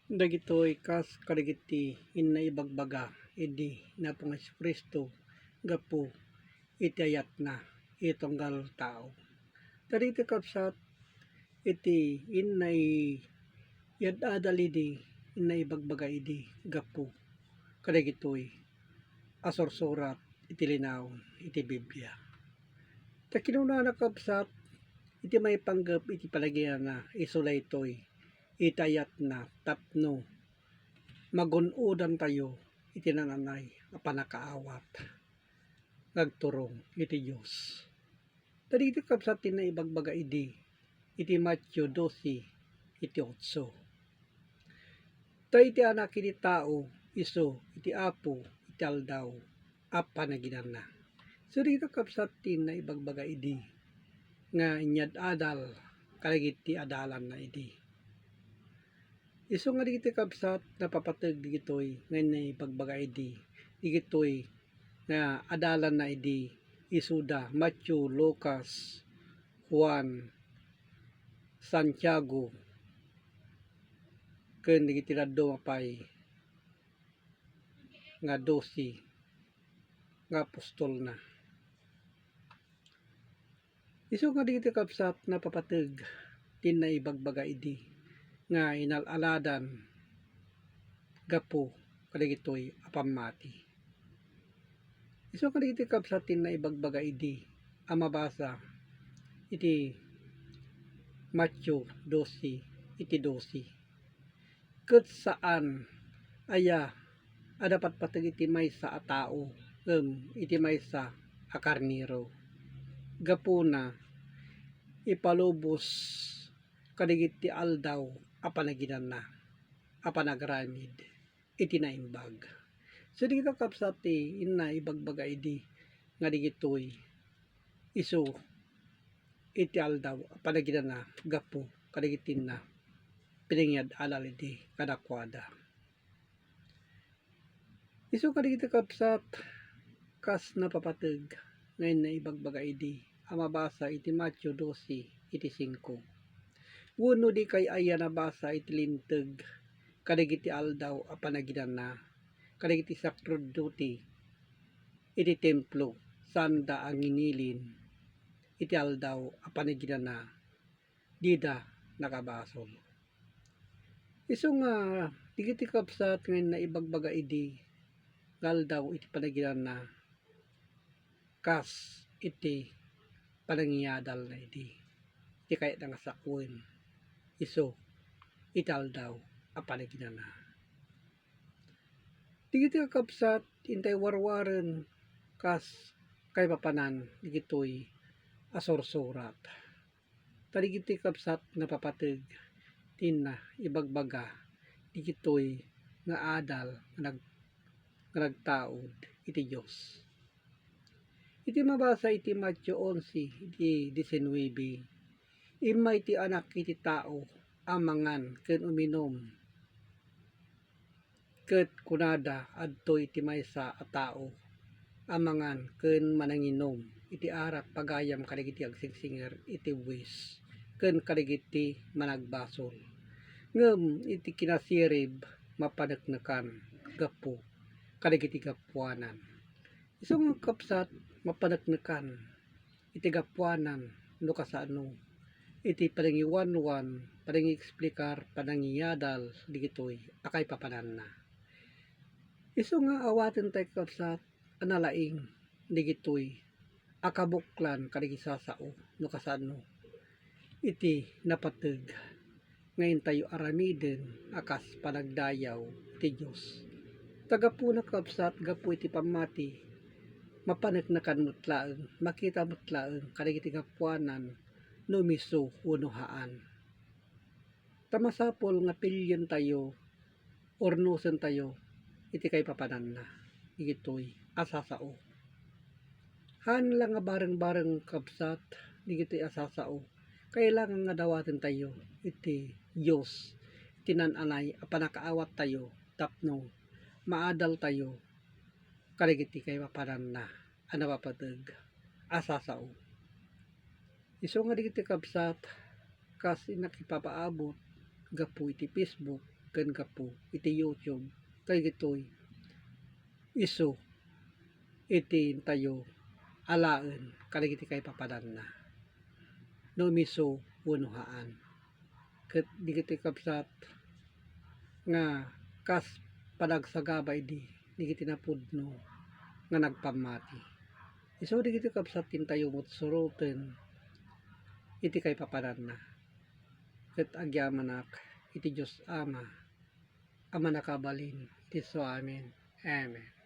Dagitoy kas kadagiti inna ibagbaga idi napong Kristo gapu itayat na itonggal tao. Dagiti kapsat iti innay yadadal idi inna ibagbaga idi gapu kadagitoy asursurat iti linawon iti Biblia. Ta kinuna kapsat iti may panggap iti palagyan na isulay toy itayat na tapno magunodan tayo iti nananay a panakaawat nagturong iti Dios. Dagiti kapsat ti naibagbaga idi iti Matthew 12 iti 8. Ta iti anak iti tao iso iti apo iti aldaw a panaginan na. So dito kapsat ti naibagbaga idi nga inyad adal kadagiti adalan na idi. Isu nga digiti kapsat napapateg digitoy nga naibagbaga idi digitoy nga adalan na idi isuda Matthew, Lucas, Juan, Santiago ken digiti daddo mapay nga 12 nga apostol na. Isu nga digiti kapsat napapateg tin naibagbaga idi nga inalaladan gapu kadagitoy a pammati. Isu nga digiti kapsat tin naibagbaga idi a mabasa iti Matthew 12 iti 12. Ket saan aya a dapat pateg iti maysa a tao iti maysa a karnero gapuna ipalubos kadagiti aldaw a panaginan na a panagramid iti naimbag. So dito kapsat ti inna ibagbaga idi nga digitoy isu iti aldaw a panaginan na gapu kadagiti na pinangyad alal idi kadakwada. Isu kadagiti kapsat kas napapateg ngayon na ibagbaga idi a mabasa iti Matthew 12 iti 5. Wenno di kay aya nabasa iti linteg kadagiti aldaw a panaginan na kadagiti sacerdote iti templo sanda ang inilin iti aldaw a panaginan na dida nakabasol. Isu nga digiti kapsat ngayon na ibagbaga idi aldaw iti panaginan na kas iti panangyadal na idi iti kayat nga sakwen isu iti aldaw a panaginan na. Digiti kapsat intay warwaren kas kay papanan digitoy asursurat. Tarigiti kapsat napapateg tinna ibagbaga digitoy nga adal nga nagtaod iti Dios. Iti mabasa iti Matthew 11 iti 19. Imma iti anak iti tao amangan ken uminom ket kunada adto iti maysa a tao amangan ken mananginom iti arak pagayam kadagiti agsingsingir iti buwis ken kadagiti managbasol. Ngem iti kinasirib mapaneknekan gapu kadagiti gapuanan. Isu nga kapsat mapaneknekan iti gapuanan no kasano iti panangiwanwan panangieksplikar panangiyadal digitoy akay papanan na. Isu nga awaten tayo kapsat analaing digitoy akabuklan kadagiti sasao no kasano iti napateg ngayon tayo aramiden akas panagdayaw ti Dios. Tagapuna kapsat gapu iti pamati mapaneknekan mutlaeng makita mutlaeng kadagiti gapuanan no miso wenno haan. Tamasapol nga pilyen tayo ornosen tayo iti kay papanan na digitoy asasao. Han lang nga bareng-bareng kapsat digitoy asasao kailangan nga dawaten tayo iti Dios tinananay a panakaawat tayo tapno maadal tayo kadagiti kay papanan na a napapateg asasao. Isu nga digiti kapsat kas nakipapaabot gapu iti Facebook ken gapo iti YouTube kay gitoy isu iti tayo alaen kaligiti kay papadan na no miso wenno haan ket digiti kabsat nga kas panagsagabay digiti napudno nga nagpamati isu digiti kabsat tintayo met suruten iti kay papadan na ket agyamanak iti Dios Ama nakabalin iti so amin. Amen.